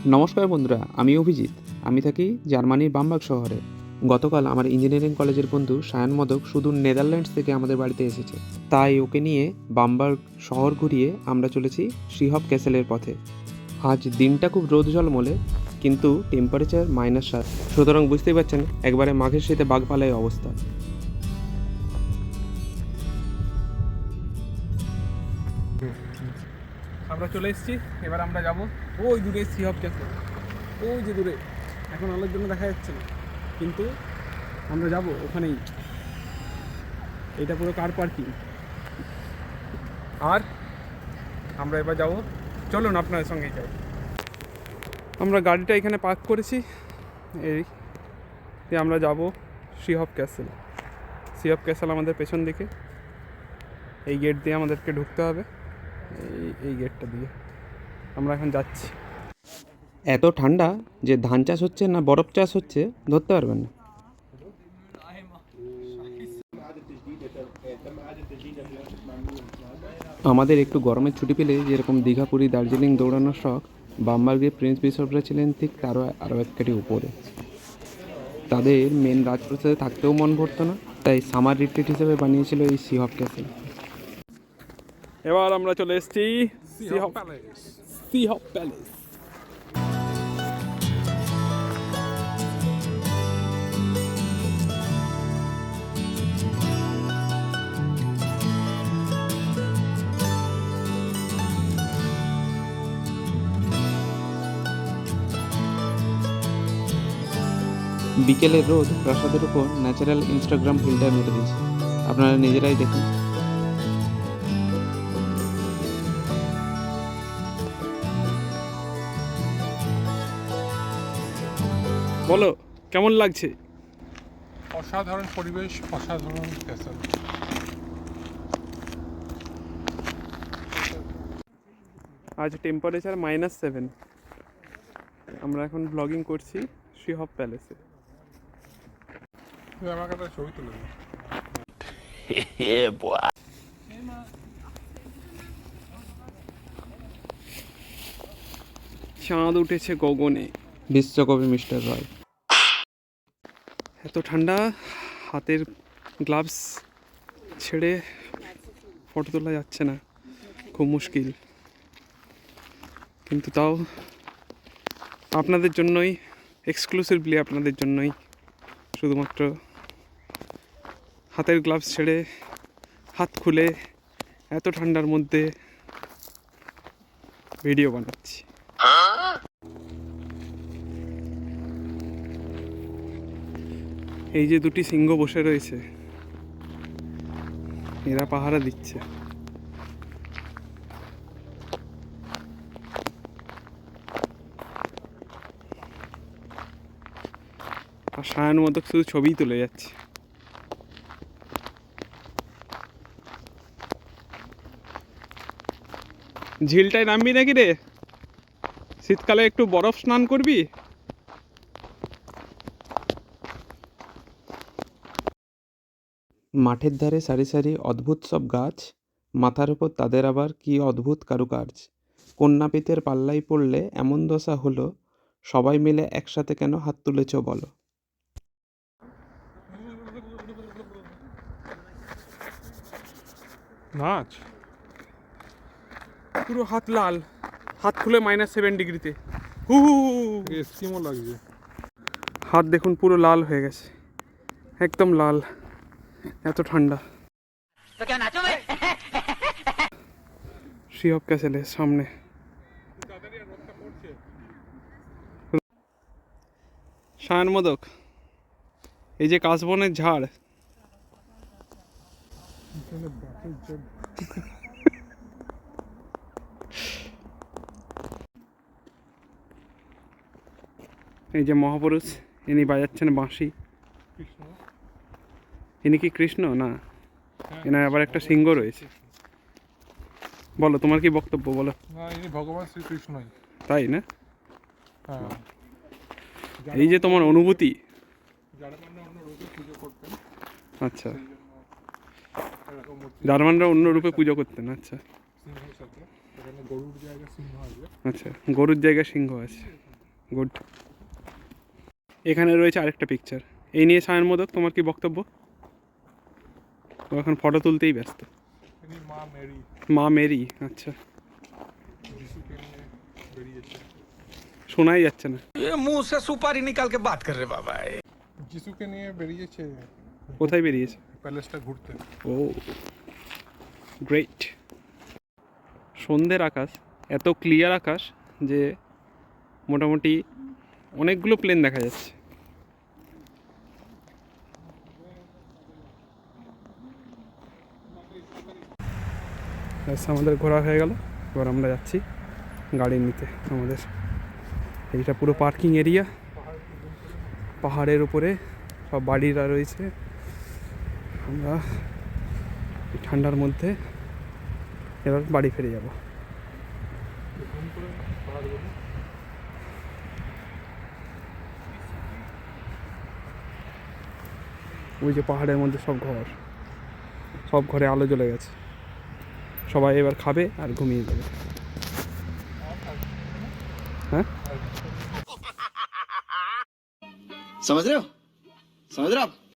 নমস্কার বন্ধুরা, আমি অভিজিৎ। আমি থাকি জার্মানির বামবার্গ শহরে। গতকাল আমার ইঞ্জিনিয়ারিং কলেজের বন্ধু সায়ন মোদক সুদূর নেদারল্যান্ডস থেকে আমাদের বাড়িতে এসেছে। তাই ওকে নিয়ে বামবার্গ শহর ঘুরিয়ে আমরা চলেছি শিহব ক্যাসেলের পথে। আজ দিনটা খুব রোদ ঝলমলে, কিন্তু টেম্পারেচার -7। সুতরাং বুঝতেই পারছেন একবারে মাঘের শীতে বাঘপালাই অবস্থা। আমরা চলে এসেছি। এবার আমরা যাব ওই দূরে শিহব ক্যাসেল, ওই যে দূরে, এখন আলোর জন্য দেখা যাচ্ছে না, কিন্তু আমরা যাব ওখানেই। এটা পুরো কার পার্কিং। আর আমরা এবার যাব, চলুন আপনার সঙ্গেই যাই। আমরা গাড়িটা এখানে পার্ক করেছি, এই আমরা যাব শিহব ক্যাসেল। শিহব ক্যাসেল আমাদের পেছন দিকে, এই গেট দিয়ে আমাদেরকে ঢুকতে হবে, এই গেটটা দিয়ে আমরা এখন যাচ্ছি। এত ঠান্ডা যে ধান চাষ হচ্ছে না বরফ চাষ হচ্ছে ধরতে পারবেন না। আমাদের একটু গরমের ছুটি পেলে যেরকম দীঘা, পুরী, দার্জিলিং দৌড়ানোর শখ, বামবার্গের প্রিন্স বিশপরা ছিলেন ঠিক তারও আরও এক কাঠি উপরে। তাদের মেন রাজপ্রাসাদে থাকতেও মন ভরতো না, তাই সামার রিট্রিট হিসেবে বানিয়েছিল এই শিহব ক্যাসেল। এবার আমরা চলে এসেছি শিহব প্যালেস। বিকেলের রোদ প্রাসাদের উপর ন্যাচারাল ইনস্টাগ্রাম ফিল্টার মেরে দিয়েছে, আপনারা নিজেরাই দেখুন। বলো কেমন লাগছে? অসাধারণ পরিবেশ, অসাধারণ ক্যাসেল। আজ টেম্পারেচার -7। আমরা এখন ব্লগিং করছি শিহব প্যালেসে। তুই আমাকে একটা ছবি তুলে দে। চাঁদ উঠেছে গগনে। বিশ্বকবি মিস্টার রয়। এত ঠান্ডা, হাতের গ্লাভস ছেড়ে ফটো তোলা যাচ্ছে না, খুব মুশকিল। কিন্তু তাও আপনাদের জন্যই, এক্সক্লুসিভলি আপনাদের জন্যই, শুধুমাত্র হাতের গ্লাভস ছেড়ে হাত খুলে এত ঠান্ডার মধ্যে ভিডিও বানাচ্ছি। এই যে দুটি সিংহ বসে রয়েছে, এরা পাহারা দিচ্ছে। আর সায়ন মতো শুধু ছবিই তুলে যাচ্ছে। ঝিলটায় নামবি নাকি রে? শীতকালে একটু বরফ স্নান করবি? মাঠের ধারে সারি সারি অদ্ভুত সব গাছ, মাথার উপর তাদের আবার কি অদ্ভুত কারুকার্য। কন্যাপিতের পাল্লায় পড়লে এমন দশা হলো, সবাই মিলে একসাথে কেন হাত তুলেছ বলো। নাচ পুরো হাত লাল, হাত খুলে -7 ডিগ্রিতে। হু হু হু হু। এস্কিমো লাগছে। হাত দেখুন পুরো লাল হয়ে গেছে, একদম লাল, এত ঠান্ডা। শিহব ক্যাসেলের সামনে সায়ন মোদক, এই যে কাশবনের ঝাড়, এই যে মহাপুরুষ, ইনি বাজাচ্ছেন বাঁশি। কৃষ্ণ। ইনি কি কৃষ্ণ? না, এনার আবার একটা সিংহ রয়েছে। বলো তোমার কি বক্তব্য, বলো। না, ইনি ভগবান শ্রীকৃষ্ণই। তাই না? হ্যাঁ। এই যে তোমার অনুভূতি। জার্মানরা অন্য রূপে পুজো করতেন, আচ্ছা, সেই জন্য এরকম মূর্তি। জার্মানরা অন্য রূপে পুজো করতেন। আচ্ছা সিংহের সাথে, এখানে গরুর জায়গায় সিংহ আছে। আচ্ছা, গরুর জায়গায় সিংহ আছে। গুড। এখানে রয়েছে আরেকটা পিকচার। এই নিয়ে সায়ন মোদক, তোমার কি বক্তব্য? ও এখন ফটো তুলতেই ব্যস্ত। ইনি মা মেরি মা মেরি, আচ্ছা, যিশুকে নিয়ে বেরিয়েছে। শোনাই যাচ্ছে না। ये मुंह से सुपारी निकाल के बात कर रहे बाबा। যিশুকে নিয়ে বেরিয়েছে কোথায় বেরিয়েছে? প্যালেসটা ঘুরতে। ও গ্রেট। সন্ধ্যের আকাশ এত ক্লিয়ার আকাশ যে মোটামুটি অনেকগুলো প্লেন দেখা যাচ্ছে। ব্যাস, আমাদের ঘোরা হয়ে গেল। এবার আমরা যাচ্ছি গাড়ি নিতে আমাদের। এইটা পুরো পার্কিং এরিয়া, পাহাড়ের উপরে সব বাড়িরা রয়েছে। আমরা এই ঠান্ডার মধ্যে এবার বাড়ি ফিরে যাব। ওই যে পাহাড়ের মধ্যে সব ঘর, সব ঘরে আলো জ্বলে গেছে। সবাই এবার খাবে আর ঘুমিয়ে যাবে। হ্যাঁ, समझ रहे हो आप